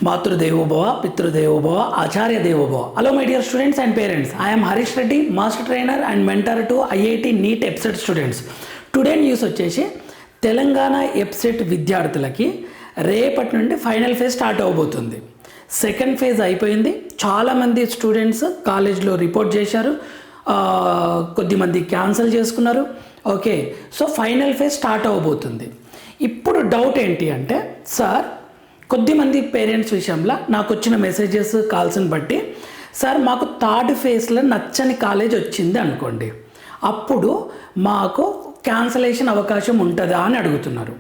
Matrudevo Bhava, Pitrudevo Bhava, Acharya Devo Bhava. Hello my dear students and parents. I am Harish Reddy, Master Trainer and Mentor to IIT NEET EPSET students. Today news వచ్చేసి తెలంగాణ ఎప్సెట్ విద్యార్థులకి రేపటి నుండి final phase start అవబోతుంది. Second phase అయిపోయింది. చాలామంది students కాలేజ్లో report చేశారు, కొద్దిమంది క్యాన్సిల్ చేసుకున్నారు. Okay, so final phase start అవబోతుంది. ఇప్పుడు డౌట్ ఏంటి అంటే, సార్ కొద్దిమంది పేరెంట్స్ విషయంలో నాకు వచ్చిన మెసేజెస్ కాల్స్ని బట్టి, సార్ మాకు థర్డ్ ఫేజ్లో నచ్చని కాలేజ్ వచ్చింది అనుకోండి, అప్పుడు మాకు క్యాన్సలేషన్ అవకాశం ఉంటుందా అని అడుగుతున్నారు.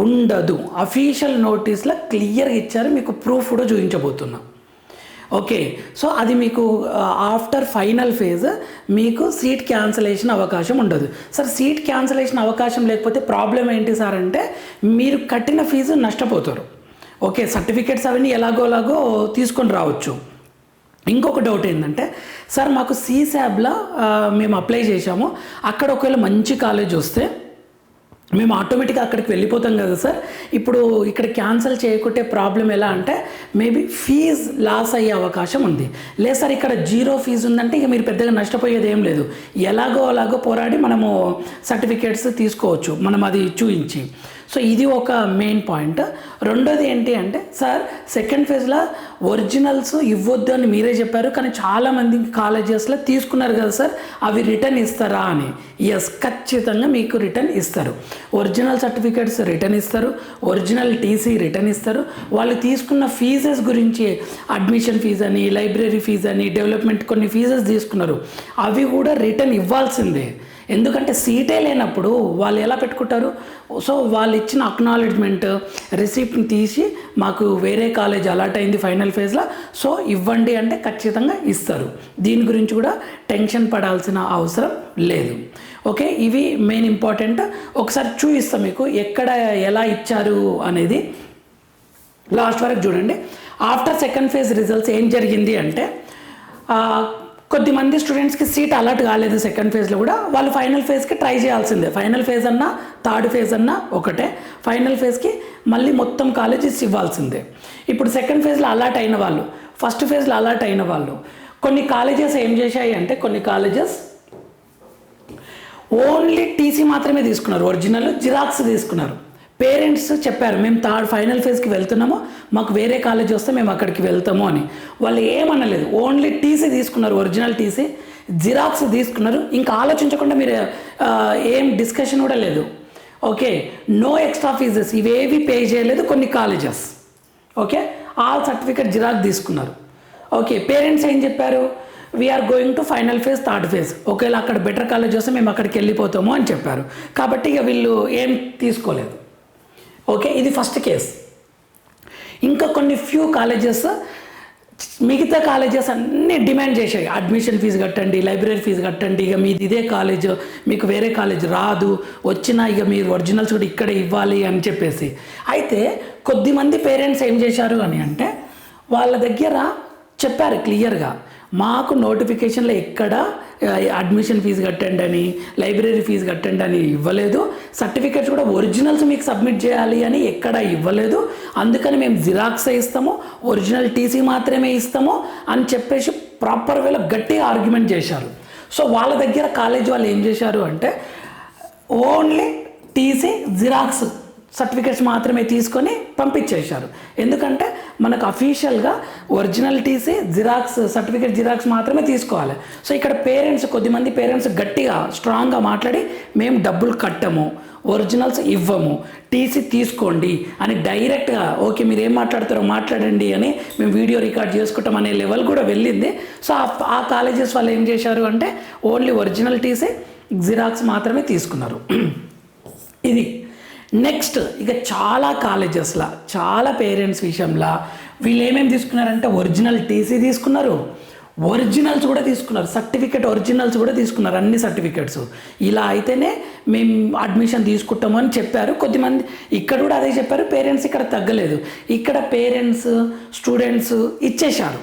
ఉండదు, అఫీషియల్ నోటీస్లో క్లియర్గా ఇచ్చారు, మీకు ప్రూఫ్ కూడా చూపించబోతున్నా. ఓకే, సో అది మీకు ఆఫ్టర్ ఫైనల్ ఫేజ్ మీకు సీట్ క్యాన్సలేషన్ అవకాశం ఉండదు. సార్ సీట్ క్యాన్సలేషన్ అవకాశం లేకపోతే ప్రాబ్లం ఏంటి సార్ అంటే, మీరు కట్టిన ఫీజు నష్టపోతారు. ఓకే, సర్టిఫికేట్స్ అవన్నీ ఎలాగోలాగో తీసుకొని రావచ్చు. ఇంకొక డౌట్ ఏంటంటే, సార్ మాకు సీసాబ్లో మేము అప్లై చేశాము, అక్కడ ఒకవేళ మంచి కాలేజ్ వస్తే మేము ఆటోమేటిక్గా అక్కడికి వెళ్ళిపోతాం కదా సార్, ఇప్పుడు ఇక్కడ క్యాన్సిల్ చేయకుంటే ప్రాబ్లం ఎలా అంటే, మేబీ ఫీజ్ లాస్ అయ్యే అవకాశం ఉంది. లేదు సార్ ఇక్కడ జీరో ఫీజు ఉందంటే ఇక మీరు పెద్దగా నష్టపోయేది ఏం లేదు, ఎలాగో పోరాడి మనము సర్టిఫికేట్స్ తీసుకోవచ్చు మనం అది చూపించి. సో ఇది ఒక మెయిన్ పాయింట్. రెండోది ఏంటి అంటే, సార్ సెకండ్ ఫేజ్లో ఒరిజినల్స్ ఇవ్వద్దు అని మీరే చెప్పారు, కానీ చాలామంది కాలేజెస్లో తీసుకున్నారు కదా సార్, అవి రిటర్న్ ఇస్తారా అని. ఎస్, ఖచ్చితంగా మీకు రిటర్న్ ఇస్తారు. ఒరిజినల్ సర్టిఫికేట్స్ రిటర్న్ ఇస్తారు, ఒరిజినల్ టీసీ రిటర్న్ ఇస్తారు. వాళ్ళు తీసుకున్న ఫీజెస్ గురించి, అడ్మిషన్ ఫీజు అని, లైబ్రరీ ఫీజు అని, డెవలప్మెంట్ కొన్ని ఫీజెస్ తీసుకున్నారు, అవి కూడా రిటర్న్ ఇవ్వాల్సిందే. ఎందుకంటే సీటే లేనప్పుడు వాళ్ళు ఎలా పెట్టుకుంటారు? సో వాళ్ళు ఇచ్చిన అక్నాలెడ్జ్మెంట్ రిసిప్ట్ని తీసి మాకు వేరే కాలేజ్ అలాట్ అయింది ఫైనల్ ఫేజ్లో, సో ఇవ్వండి అంటే ఖచ్చితంగా ఇస్తారు. దీని గురించి కూడా టెన్షన్ పడాల్సిన అవసరం లేదు. ఓకే, ఇవి మెయిన్ ఇంపార్టెంట్. ఒకసారి చూపిస్తాం మీకు ఎక్కడ ఎలా ఇచ్చారు అనేది. లాస్ట్ వరకు చూడండి. ఆఫ్టర్ సెకండ్ ఫేజ్ రిజల్ట్స్ ఏం జరిగింది అంటే, కొద్దిమంది స్టూడెంట్స్కి సీట్ అలర్ట్ కాలేదు సెకండ్ ఫేజ్లో కూడా, వాళ్ళు ఫైనల్ ఫేజ్కి ట్రై చేయాల్సిందే. ఫైనల్ ఫేజ్ అన్నా థర్డ్ ఫేజ్ అన్నా ఒకటే, ఫైనల్ ఫేజ్కి మళ్ళీ మొత్తం కాలేజెస్ ఇవ్వాల్సిందే. ఇప్పుడు సెకండ్ ఫేజ్లో అలర్ట్ అయిన వాళ్ళు, ఫస్ట్ ఫేజ్లో అలర్ట్ అయిన వాళ్ళు, కొన్ని కాలేజెస్ ఏం చేశాయి అంటే, కొన్ని కాలేజెస్ ఓన్లీ టీసీ మాత్రమే తీసుకున్నారు, ఒరిజినల్ జిరాక్స్ తీసుకున్నారు. పేరెంట్స్ చెప్పారు మేము ఫైనల్ ఫేజ్కి వెళ్తున్నాము, మాకు వేరే కాలేజ్ వస్తే మేము అక్కడికి వెళ్తాము అని. వాళ్ళు ఏమనలేదు, ఓన్లీ టీసీ తీసుకున్నారు, ఒరిజినల్ టీసీ, జిరాక్స్ తీసుకున్నారు. ఇంకా ఆలోచించకుండా మీరు ఏం డిస్కషన్ కూడా లేదు. ఓకే, నో ఎక్స్ట్రా ఫీజెస్ ఇవేవి పే చేయలేదు కొన్ని colleges. Okay, all certificate xerox తీసుకున్నారు. ఓకే, పేరెంట్స్ ఏం చెప్పారు, we're going to final phase third phase, ఒకవేళ అక్కడ బెటర్ కాలేజ్ వస్తే మేము అక్కడికి వెళ్ళిపోతాము అని చెప్పారు. కాబట్టి ఇక వీళ్ళు ఏం తీసుకోలేదు. ఓకే, ఇది ఫస్ట్ కేస్. ఇంకా కొన్ని ఫ్యూ కాలేజెస్, మిగతా కాలేజెస్ అన్నీ డిమాండ్ చేశాయి, అడ్మిషన్ ఫీజు కట్టండి, లైబ్రరీ ఫీజు కట్టండి, ఇక మీది ఇదే కాలేజ్, మీకు వేరే కాలేజ్ రాదు, వచ్చినా ఇక మీరు ఒరిజినల్స్ కూడా ఇక్కడే ఇవ్వాలి అని చెప్పేసి. అయితే కొద్దిమంది పేరెంట్స్ ఏం చేశారు అని అంటే, వాళ్ళ దగ్గర చెప్పారు క్లియర్గా, మాకు నోటిఫికేషన్లో ఎక్కడ అడ్మిషన్ ఫీజు కట్టండి అని, లైబ్రరీ ఫీజు కట్టండి అని ఇవ్వలేదు, సర్టిఫికేట్స్ కూడా ఒరిజినల్స్ మీకు సబ్మిట్ చేయాలి అని ఎక్కడ ఇవ్వలేదు, అందుకని మేము జిరాక్స్ ఇస్తాము, ఒరిజినల్ టీసీ మాత్రమే ఇస్తాము అని చెప్పేసి ప్రాపర్ వేలో గట్టిగా ఆర్గ్యుమెంట్ చేశారు. సో వాళ్ళ దగ్గర కాలేజ్ వాళ్ళు ఏం చేశారు అంటే, ఓన్లీ టీసీ జిరాక్స్ సర్టిఫికేట్స్ మాత్రమే తీసుకొని పంపించేశారు. ఎందుకంటే మనకు అఫీషియల్గా original TC, xerox certificate xerox మాత్రమే తీసుకోవాలి. సో ఇక్కడ పేరెంట్స్, కొద్దిమంది పేరెంట్స్ గట్టిగా స్ట్రాంగ్గా మాట్లాడి, మేము డబ్బులు కట్టము, ఒరిజినల్స్ ఇవ్వము, టీసీ తీసుకోండి అని డైరెక్ట్గా, ఓకే మీరు ఏం మాట్లాడతారో మాట్లాడండి అని మేము వీడియో రికార్డ్ చేసుకుంటాం అనే లెవెల్ కూడా వెళ్ళింది. సో ఆ కాలేజెస్ వాళ్ళు ఏం చేశారు అంటే, ఓన్లీ ఒరిజినల్ టీసీ, జిరాక్స్ మాత్రమే తీసుకున్నారు. ఇది నెక్స్ట్. ఇక చాలా కాలేజెస్లో, చాలా పేరెంట్స్ విషయంలో వీళ్ళు ఏమేమి తీసుకున్నారంటే, ఒరిజినల్ టీసీ తీసుకున్నారు, ఒరిజినల్స్ కూడా తీసుకున్నారు, సర్టిఫికేట్ ఒరిజినల్స్ కూడా తీసుకున్నారు, అన్ని సర్టిఫికేట్స్. ఇలా అయితేనే మేము అడ్మిషన్ తీసుకుంటాము అని చెప్పారు. కొద్దిమంది ఇక్కడ కూడా అదే చెప్పారు, పేరెంట్స్ ఇక్కడ తగ్గలేదు. ఇక్కడ పేరెంట్స్ స్టూడెంట్స్ ఇచ్చేశారు.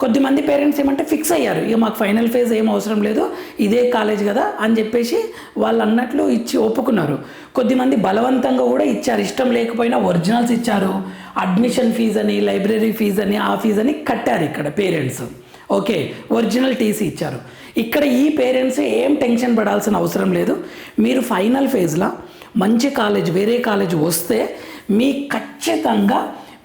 కొద్దిమంది పేరెంట్స్ ఏమంటే ఫిక్స్ అయ్యారు, ఇక మాకు ఫైనల్ ఫేజ్ ఏం అవసరం లేదు, ఇదే కాలేజ్ కదా అని చెప్పేసి వాళ్ళు అన్నట్లు ఇచ్చి ఒప్పుకున్నారు. కొద్దిమంది బలవంతంగా కూడా ఇచ్చారు, ఇష్టం లేకపోయినా ఒరిజినల్స్ ఇచ్చారు, అడ్మిషన్ ఫీజు అని, లైబ్రరీ ఫీజు అని, ఆ ఫీజు అని కట్టారు ఇక్కడ పేరెంట్స్. ఓకే, ఒరిజినల్ టీసీ ఇచ్చారు. ఇక్కడ ఈ పేరెంట్స్ ఏం టెన్షన్ పడాల్సిన అవసరం లేదు. మీరు ఫైనల్ ఫేజ్లో మంచి కాలేజ్, వేరే కాలేజ్ వస్తే మీ ఖచ్చితంగా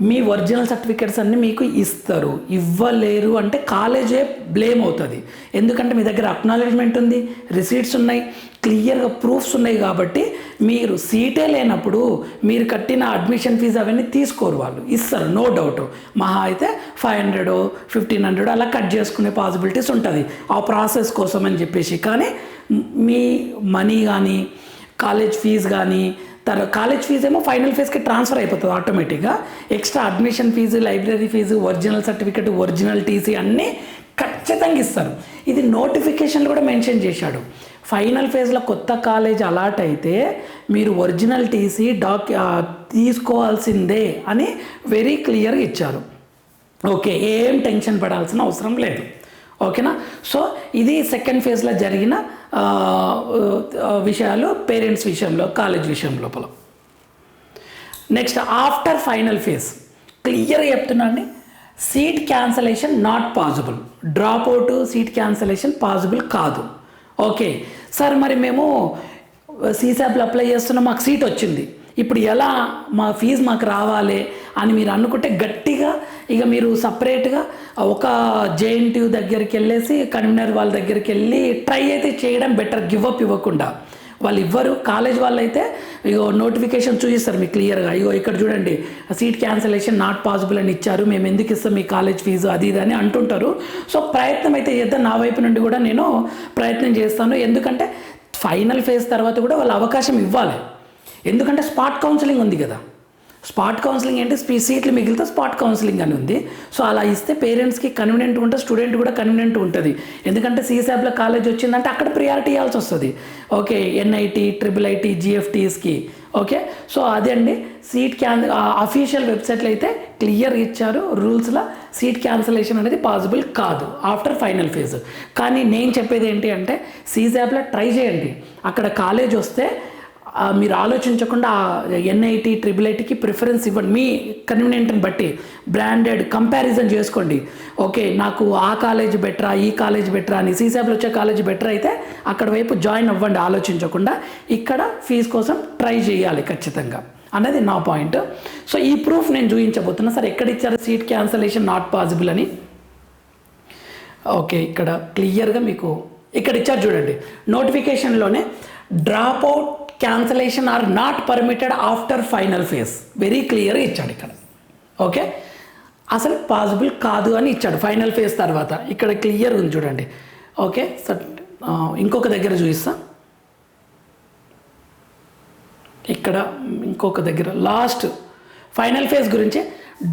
మీ ఒరిజినల్ సర్టిఫికేట్స్ అన్నీ మీకు ఇస్తారు. ఇవ్వలేరు అంటే కాలేజే బ్లేమ్ అవుతుంది. ఎందుకంటే మీ దగ్గర అక్నాలెడ్జ్మెంట్ ఉంది, రిసీట్స్ ఉన్నాయి, క్లియర్గా ప్రూఫ్స్ ఉన్నాయి. కాబట్టి మీరు సీటే లేనప్పుడు మీరు కట్టిన అడ్మిషన్ ఫీజు అవన్నీ తీసుకోరు, వాళ్ళు ఇస్తారు, నో డౌట్. మహా అయితే 500 1500 అలా కట్ చేసుకునే పాసిబిలిటీస్ ఉంటుంది ఆ ప్రాసెస్ కోసం అని చెప్పేసి. కానీ మీ మనీ కానీ, కాలేజ్ ఫీజు కానీ, కాలేజ్ ఫీజు ఏమో ఫైనల్ ఫేజ్కి ట్రాన్స్ఫర్ అయిపోతుంది ఆటోమేటిక్గా. Extra admission fees, library fees, original certificate, original TC అన్నీ ఖచ్చితంగా ఇస్తారు. ఇది నోటిఫికేషన్లో కూడా మెన్షన్ చేశాడు. ఫైనల్ ఫేజ్లో కొత్త కాలేజ్ అలాట్ అయితే మీరు ఒరిజినల్ టీసీ తీసుకోవాల్సిందే అని వెరీ క్లియర్గా ఇచ్చారు. ఓకే, ఏం టెన్షన్ పడాల్సిన అవసరం లేదు. ఓకేనా? సో ఇది సెకండ్ ఫేజ్లో జరిగిన విషయాలు పేరెంట్స్ విషయంలో, కాలేజ్ విషయం లోపల. నెక్స్ట్ ఆఫ్టర్ ఫైనల్ ఫేజ్ క్లియర్గా చెప్తున్నా అండి, seat cancellation not possible. Drop out, seat cancellation possible కాదు. ఓకే సార్, మరి మేము సీసాప్లో అప్లై చేస్తున్నాం, మాకు సీట్ వచ్చింది, ఇప్పుడు ఎలా మా ఫీజు మాకు రావాలి అని మీరు అనుకుంటే గట్టిగా ఇక మీరు సపరేట్గా ఒక జేఎన్టీయూ దగ్గరికి వెళ్ళేసి కన్వీనర్ వాళ్ళ దగ్గరికి వెళ్ళి ట్రై అయితే చేయడం బెటర్, గివప్ ఇవ్వకుండా. వాళ్ళు ఇవ్వరు. కాలేజ్ వాళ్ళు అయితే ఇగో నోటిఫికేషన్ చూపిస్తారు మీకు క్లియర్గా, ఇగో ఇక్కడ చూడండి సీట్ క్యాన్సలేషన్ నాట్ పాసిబుల్ అని ఇచ్చారు, మేము ఎందుకు ఇస్తాం మీ కాలేజ్ ఫీజు అది ఇది అని అంటుంటారు. సో ప్రయత్నం అయితే చేద్దాం, నా వైపు నుండి కూడా నేను ప్రయత్నం చేస్తాను. ఎందుకంటే ఫైనల్ ఫేజ్ తర్వాత కూడా వాళ్ళు అవకాశం ఇవ్వాలి. ఎందుకంటే స్పాట్ కౌన్సిలింగ్ ఉంది కదా. స్పాట్ కౌన్సిలింగ్ అంటే సీట్లు మిగిలితే స్పాట్ కౌన్సిలింగ్ అని ఉంది. సో అలా ఇస్తే పేరెంట్స్కి కన్వీనియంట్ ఉంటుంది, స్టూడెంట్ కూడా కన్వీనియంట్ ఉంటుంది. ఎందుకంటే సీసాప్లో కాలేజ్ వచ్చిందంటే అక్కడ ప్రియారిటీ ఇవ్వాల్సి వస్తుంది. ఓకే, ఎన్ఐటి, IIIT, GFTస్కి. ఓకే, సో అదే అండి సీట్ అఫీషియల్ వెబ్సైట్లో అయితే క్లియర్ ఇచ్చారు రూల్స్లో, సీట్ క్యాన్సలేషన్ అనేది పాసిబుల్ కాదు ఆఫ్టర్ ఫైనల్ ఫేజ్. కానీ నేను చెప్పేది ఏంటి అంటే సీసాప్లో ట్రై చేయండి. అక్కడ కాలేజ్ వస్తే మీరు ఆలోచించకుండా ఎన్ఐటి, IIITకి ప్రిఫరెన్స్ ఇవ్వండి. మీ కన్వీనియంట్ని బట్టి బ్రాండెడ్ కంపారిజన్ చేసుకోండి. ఓకే, నాకు ఆ కాలేజ్ బెటరా, ఈ కాలేజ్ బెటరా అని, సీసాప్లో వచ్చే కాలేజ్ బెటర్ అయితే అక్కడ వైపు జాయిన్ అవ్వండి ఆలోచించకుండా. ఇక్కడ ఫీజు కోసం ట్రై చేయాలి ఖచ్చితంగా అన్నది నా పాయింట్. సో ఈ ప్రూఫ్ నేను చూపించబోతున్నా. సార్ ఎక్కడ ఇచ్చారు సీట్ క్యాన్సలేషన్ నాట్ పాసిబుల్ అని? ఓకే, ఇక్కడ క్లియర్గా మీకు ఇక్కడ ఇచ్చారు చూడండి, నోటిఫికేషన్లోనే drop out cancellation are not permitted after final phase very క్లియర్గా ఇచ్చాడు ఇక్కడ. ఓకే, అసలు పాసిబుల్ కాదు అని ఇచ్చాడు ఫైనల్ ఫేజ్ తర్వాత. ఇక్కడ క్లియర్ ఉంది చూడండి. ఓకే సార్, ఇంకొక దగ్గర చూపిస్తా. ఇక్కడ ఇంకొక దగ్గర లాస్ట్ ఫైనల్ ఫేజ్ గురించి,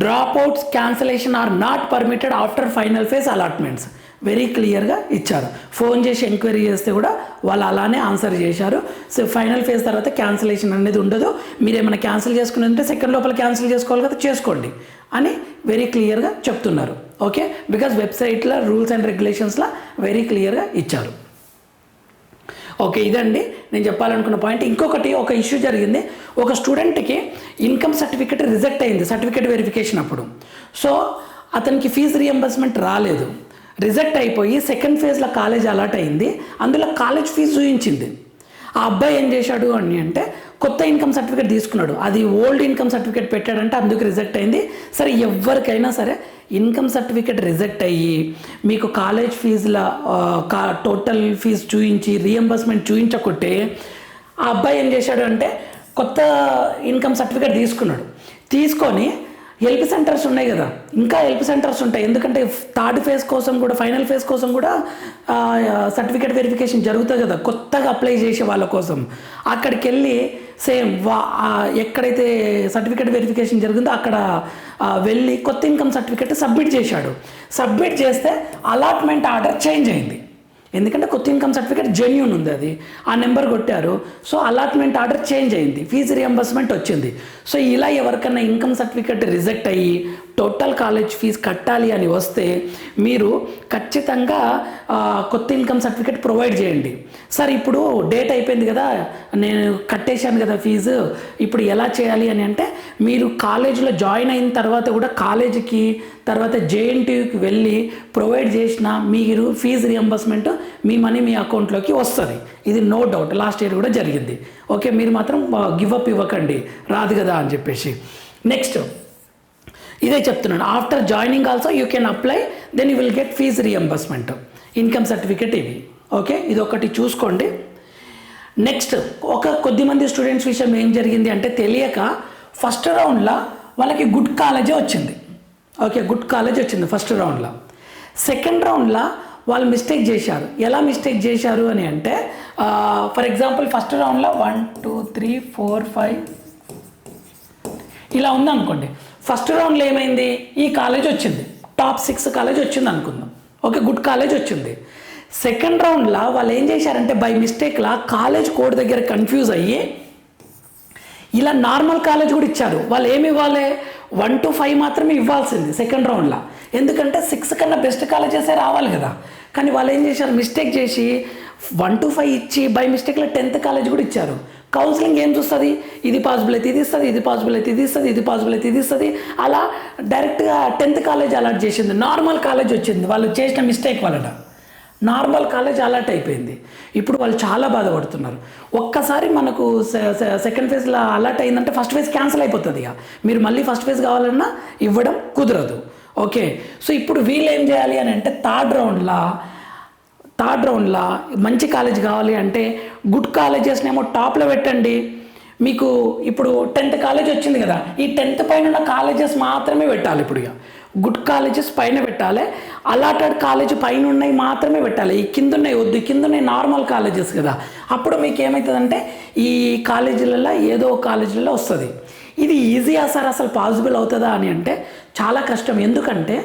dropouts cancellation are not permitted after final phase allotments very క్లియర్గా ఇచ్చారు. ఫోన్ చేసి ఎంక్వైరీ చేస్తే కూడా వాళ్ళు అలానే ఆన్సర్ చేశారు. సో ఫైనల్ ఫేజ్ తర్వాత క్యాన్సిలేషన్ అనేది ఉండదు. మీరు ఏమైనా క్యాన్సిల్ చేసుకుని సెకండ్ లోపల క్యాన్సిల్ చేసుకోవాలి కదా, చేసుకోండి అని వెరీ క్లియర్గా చెప్తున్నారు. ఓకే, బికాజ్ వెబ్సైట్లో రూల్స్ అండ్ రెగ్యులేషన్స్లో వెరీ క్లియర్గా ఇచ్చారు. ఓకే, ఇదండి నేను చెప్పాలనుకున్న పాయింట్. ఇంకొకటి, ఒక ఇష్యూ జరిగింది. ఒక స్టూడెంట్కి ఇన్కమ్ సర్టిఫికేట్ రిజెక్ట్ అయింది సర్టిఫికేట్ వెరిఫికేషన్ అప్పుడు. సో అతనికి ఫీజు రియంబర్స్మెంట్ రాలేదు, రిజెక్ట్ అయిపోయి సెకండ్ ఫేజ్లో కాలేజ్ అలాట్ అయింది. అందులో కాలేజ్ ఫీజు చూపించింది. ఆ అబ్బాయి ఏం చేశాడు అని అంటే కొత్త ఇన్కమ్ సర్టిఫికేట్ తీసుకున్నాడు, అది ఓల్డ్ ఇన్కమ్ సర్టిఫికేట్ పెట్టాడంటే అందుకు రిజెక్ట్ అయింది. సరే, ఎవరికైనా సరే ఇన్కమ్ సర్టిఫికేట్ రిజెక్ట్ అయ్యి మీకు కాలేజ్ ఫీజుల టోటల్ ఫీజు చూపించి రియంబర్స్మెంట్ చూపించకుంటే ఆ అబ్బాయి ఏం చేశాడు అంటే కొత్త ఇన్కమ్ సర్టిఫికేట్ తీసుకొని హెల్ప్ సెంటర్స్ ఉన్నాయి కదా, ఇంకా హెల్ప్ సెంటర్స్ ఉంటాయి. ఎందుకంటే థర్డ్ ఫేజ్ కోసం కూడా, ఫైనల్ ఫేజ్ కోసం కూడా సర్టిఫికేట్ వెరిఫికేషన్ జరుగుతుంది కదా కొత్తగా అప్లై చేసే వాళ్ళ కోసం. అక్కడికి వెళ్ళి సేమ్ ఎక్కడైతే సర్టిఫికేట్ వెరిఫికేషన్ జరిగిందో అక్కడ వెళ్ళి కొత్త ఇన్కమ్ సర్టిఫికేట్ సబ్మిట్ చేశాడు. సబ్మిట్ చేస్తే అలాట్మెంట్ ఆర్డర్ చేంజ్ అయింది. ఎందుకంటే కొత్త ఇన్కమ్ సర్టిఫికేట్ జెన్యూన్ ఉంది, అది ఆ నెంబర్ కొట్టారు. సో అలాట్మెంట్ ఆర్డర్ చేంజ్ అయింది, ఫీజు రియంబర్స్మెంట్ వచ్చింది. సో ఇలా ఎవరికన్నా ఇన్కమ్ సర్టిఫికేట్ రిజెక్ట్ అయ్యి టోటల్ కాలేజ్ ఫీజు కట్టాలి అని వస్తే మీరు ఖచ్చితంగా కొత్త ఇన్కమ్ సర్టిఫికేట్ ప్రొవైడ్ చేయండి. సార్ ఇప్పుడు డేట్ అయిపోయింది కదా, నేను కట్టేశాను కదా ఫీజు, ఇప్పుడు ఎలా చేయాలి అని అంటే మీరు కాలేజీలో జాయిన్ అయిన తర్వాత కూడా కాలేజీకి తర్వాత జేఎన్టీయూకి వెళ్ళి ప్రొవైడ్ చేసిన మీరు ఫీజు రియంబర్స్మెంట్ మీ మనీ మీ అకౌంట్లోకి వస్తుంది. ఇది నో డౌట్, లాస్ట్ ఇయర్ కూడా జరిగింది. ఓకే, మీరు మాత్రం గివప్ ఇవ్వకండి రాదు కదా అని చెప్పేసి. నెక్స్ట్ ఇదే చెప్తున్నాను, after joining also you can apply, then you will get fees reimbursement, income certificate ఇవి. ఓకే, ఇది ఒకటి చూసుకోండి. నెక్స్ట్ కొద్దిమంది స్టూడెంట్స్ విషయం ఏం జరిగింది అంటే తెలియక ఫస్ట్ రౌండ్లో వాళ్ళకి గుడ్ కాలేజే వచ్చింది. ఓకే, గుడ్ కాలేజ్ వచ్చింది ఫస్ట్ రౌండ్లో. సెకండ్ రౌండ్లో వాళ్ళు మిస్టేక్ చేశారు. ఎలా మిస్టేక్ చేశారు అని అంటే ఫర్ ఎగ్జాంపుల్ ఫస్ట్ రౌండ్లో 1 2 3 4 5 ఇలా ఉందనుకోండి. ఫస్ట్ రౌండ్లో ఏమైంది, ఈ కాలేజ్ వచ్చింది, టాప్ 6 కాలేజ్ వచ్చింది అనుకుందాం. ఓకే, గుడ్ కాలేజ్ వచ్చింది. సెకండ్ రౌండ్లో వాళ్ళు ఏం చేశారంటే బై మిస్టేక్లా కాలేజ్ కోడ్ దగ్గర కన్ఫ్యూజ్ అయ్యి ఇలా నార్మల్ కాలేజ్ కూడా ఇచ్చారు. వాళ్ళు ఏమి ఇవ్వాలి, 1 to 5 మాత్రమే ఇవ్వాల్సింది సెకండ్ రౌండ్లో, ఎందుకంటే 6 కన్నా బెస్ట్ కాలేజెసే రావాలి కదా. కానీ వాళ్ళు ఏం చేశారు, మిస్టేక్ చేసి 1 to 5 ఇచ్చి బై మిస్టేక్లో 10th కాలేజ్ కూడా ఇచ్చారు. కౌన్సిలింగ్ ఏం చూస్తుంది, ఇది పాసిబుల్ అయితే ఇది ఇస్తుంది, ఇది పాసిబుల్ అయితే ఇది ఇస్తుంది, ఇది పాసిబుల్ అయితే ఇది ఇస్తుంది, అలా డైరెక్ట్గా 10th కాలేజ్ అలాట్ చేసింది. నార్మల్ కాలేజ్ వచ్చింది, వాళ్ళు చేసిన మిస్టేక్ వలన నార్మల్ కాలేజ్ అలర్ట్ అయిపోయింది. ఇప్పుడు వాళ్ళు చాలా బాధపడుతున్నారు. ఒక్కసారి మనకు సెకండ్ ఫేజ్లో అలర్ట్ అయిందంటే ఫస్ట్ ఫేజ్ క్యాన్సిల్ అయిపోతుంది. ఇక మీరు మళ్ళీ ఫస్ట్ ఫేజ్ కావాలన్నా ఇవ్వడం కుదరదు. ఓకే, సో ఇప్పుడు వీళ్ళు ఏం చేయాలి అని అంటే థర్డ్ రౌండ్లో మంచి కాలేజ్ కావాలి అంటే గుడ్ కాలేజెస్నేమో టాప్లో పెట్టండి. మీకు ఇప్పుడు 10th కాలేజ్ వచ్చింది కదా, ఈ 10th పైన ఉన్న కాలేజెస్ మాత్రమే పెట్టాలి. ఇప్పుడు ఇక గుడ్ కాలేజెస్ పైన పెట్టాలి, అలాటెడ్ కాలేజ్ పైన ఉన్నాయి మాత్రమే పెట్టాలి. ఈ కింద ఉన్నాయి వద్దు, కింద ఉన్నాయి నార్మల్ కాలేజెస్ కదా. అప్పుడు మీకు ఏమవుతుందంటే ఈ కాలేజీలలో ఏదో కాలేజీలలో వస్తుంది. ఇది ఈజీగా సార్ అసలు పాసిబుల్ అవుతుందా అని అంటే చాలా కష్టం. ఎందుకంటే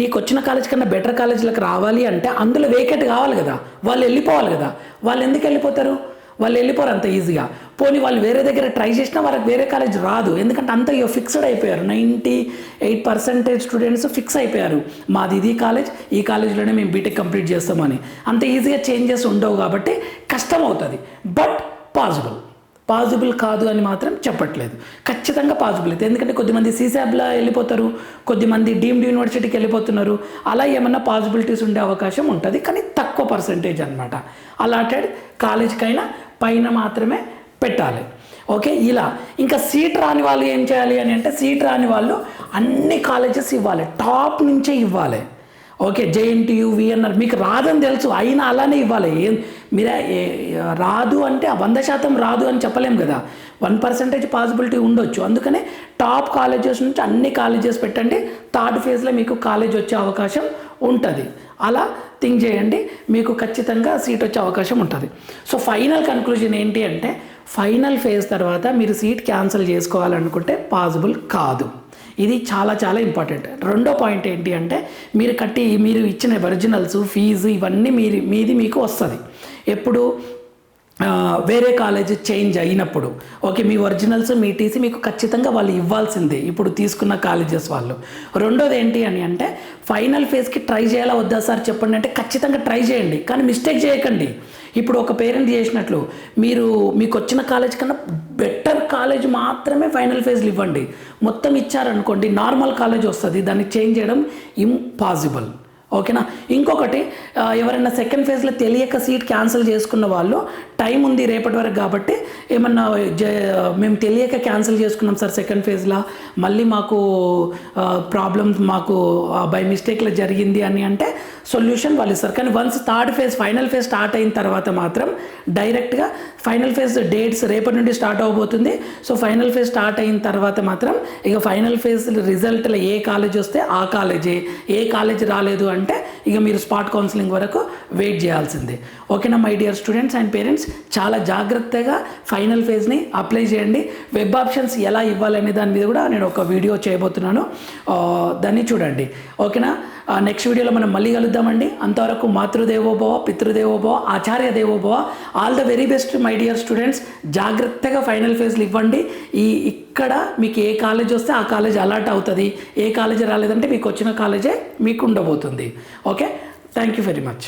నీకు వచ్చిన కాలేజ్ కన్నా బెటర్ కాలేజీలకు రావాలి అంటే అందులో వేకెట్ కావాలి కదా, వాళ్ళు వెళ్ళిపోవాలి కదా. వాళ్ళు ఎందుకు వెళ్ళిపోతారు, వాళ్ళు వెళ్ళిపోరు అంత ఈజీగా. పోనీ వాళ్ళు వేరే దగ్గర ట్రై చేసినా వాళ్ళకి వేరే కాలేజ్ రాదు, ఎందుకంటే అంత ఫిక్స్డ్ అయిపోయారు. 98% స్టూడెంట్స్ ఫిక్స్ అయిపోయారు, మాది ఇది కాలేజ్, ఈ కాలేజ్లోనే మేము బీటెక్ కంప్లీట్ చేస్తామని. అంత ఈజీగా చేంజెస్ ఉండవు కాబట్టి కష్టం అవుతుంది. బట్ పాసిబుల్ కాదు అని మాత్రం చెప్పట్లేదు, ఖచ్చితంగా పాసిబుల్ అయితే. ఎందుకంటే కొద్దిమంది సీసాబ్లో వెళ్ళిపోతారు, కొద్దిమంది డీమ్డ్ యూనివర్సిటీకి వెళ్ళిపోతున్నారు. అలా ఏమన్నా పాసిబిలిటీస్ ఉండే అవకాశం ఉంటుంది, కానీ తక్కువ పర్సంటేజ్ అనమాట. అలాటెడ్ కాలేజ్కైనా పైన మాత్రమే పెట్టాలి. ఓకే, ఇలా ఇంకా సీట్ రాని వాళ్ళు ఏం చేయాలి అని అంటే సీట్ రాని వాళ్ళు అన్ని కాలేజెస్ ఇవ్వాలి, టాప్ నుంచే ఇవ్వాలి. ఓకే, జేఎన్టీయూ విఎన్ఆర్ మీకు రాదని తెలుసు అయినా అలానే ఇవ్వాలి. మీరే రాదు అంటే 100% రాదు అని చెప్పలేం కదా, 1% పాసిబిలిటీ ఉండొచ్చు. అందుకనే టాప్ కాలేజెస్ నుంచి అన్ని కాలేజెస్ పెట్టండి, థర్డ్ ఫేజ్లో మీకు కాలేజ్ వచ్చే అవకాశం ఉంటుంది. అలా థింక్ చేయండి, మీకు ఖచ్చితంగా సీట్ వచ్చే అవకాశం ఉంటుంది. సో ఫైనల్ కన్క్లూజన్ ఏంటి అంటే ఫైనల్ ఫేజ్ తర్వాత మీరు సీట్ క్యాన్సిల్ చేసుకోవాలనుకుంటే పాసిబుల్ కాదు. ఇది చాలా చాలా ఇంపార్టెంట్. రెండో పాయింట్ ఏంటి అంటే మీరు ఇచ్చిన ఒరిజినల్స్ ఫీజు ఇవన్నీ మీది మీకు వస్తుంది ఎప్పుడు వేరే కాలేజ్ చేంజ్ అయినప్పుడు. ఓకే, మీ ఒరిజినల్స్ మీ టీసీ మీకు ఖచ్చితంగా వాళ్ళు ఇవ్వాల్సిందే ఇప్పుడు తీసుకున్న కాలేజెస్ వాళ్ళు. రెండోది ఏంటి అని అంటే ఫైనల్ ఫేజ్కి ట్రై చేయాలా వద్దా సార్ చెప్పండి అంటే ఖచ్చితంగా ట్రై చేయండి, కానీ మిస్టేక్ చేయకండి. ఇప్పుడు ఒక పేరెంట్ చేసినట్లు మీకు వచ్చిన కాలేజ్ కన్నా బెటర్ కాలేజ్ మాత్రమే ఫైనల్ ఫేజ్లు ఇవ్వండి. మొత్తం ఇచ్చారనుకోండి నార్మల్ కాలేజ్ వస్తుంది, దాన్ని చేంజ్ చేయడం ఇంపాసిబుల్. ఓకేనా, ఇంకొకటి ఎవరైనా సెకండ్ ఫేజ్లో తెలియక సీట్ క్యాన్సిల్ చేసుకున్న వాళ్ళు టైం ఉంది రేపటి వరకు కాబట్టి ఏమన్నా మేము తెలియక క్యాన్సిల్ చేసుకున్నాం సార్ సెకండ్ ఫేజ్లో, మళ్ళీ మాకు ప్రాబ్లమ్స్ మాకు బై మిస్టేక్లో జరిగింది అని అంటే సొల్యూషన్ వాళ్ళు ఇస్తారు. కానీ once third phase final phase start అయిన తర్వాత మాత్రం డైరెక్ట్గా ఫైనల్ ఫేజ్ డేట్స్ రేపటి నుండి స్టార్ట్ అవబోతుంది. సో ఫైనల్ ఫేజ్ స్టార్ట్ అయిన తర్వాత మాత్రం ఇక ఫైనల్ ఫేజ్ రిజల్ట్లో ఏ కాలేజ్ వస్తే ఆ కాలేజే, ఏ కాలేజ్ రాలేదు అంటే ఇక మీరు స్పాట్ కౌన్సిలింగ్ వరకు వెయిట్ చేయాల్సిందే. ఓకేనా my dear students and parents, చాలా జాగ్రత్తగా ఫైనల్ ఫేజ్ని అప్లై చేయండి. వెబ్ ఆప్షన్స్ ఎలా ఇవ్వాలనే దాని మీద కూడా నేను ఒక వీడియో చేయబోతున్నాను, దాన్ని చూడండి. ఓకేనా? నెక్స్ట్ వీడియోలో మనం మళ్ళీ కలుద్దామండి. అంతవరకు మాతృదేవోభవ, పితృదేవోభవ, ఆచార్య దేవోభవ. All the very best my dear students. జాగ్రత్తగా ఫైనల్ ఫేజ్లు ఇవ్వండి. ఇక్కడ మీకు ఏ కాలేజ్ వస్తే ఆ కాలేజ్ అలాట్ అవుతుంది, ఏ కాలేజ్ రాలేదంటే మీకు వచ్చిన కాలేజే మీకు ఉండబోతుంది. Okay, thank you very much.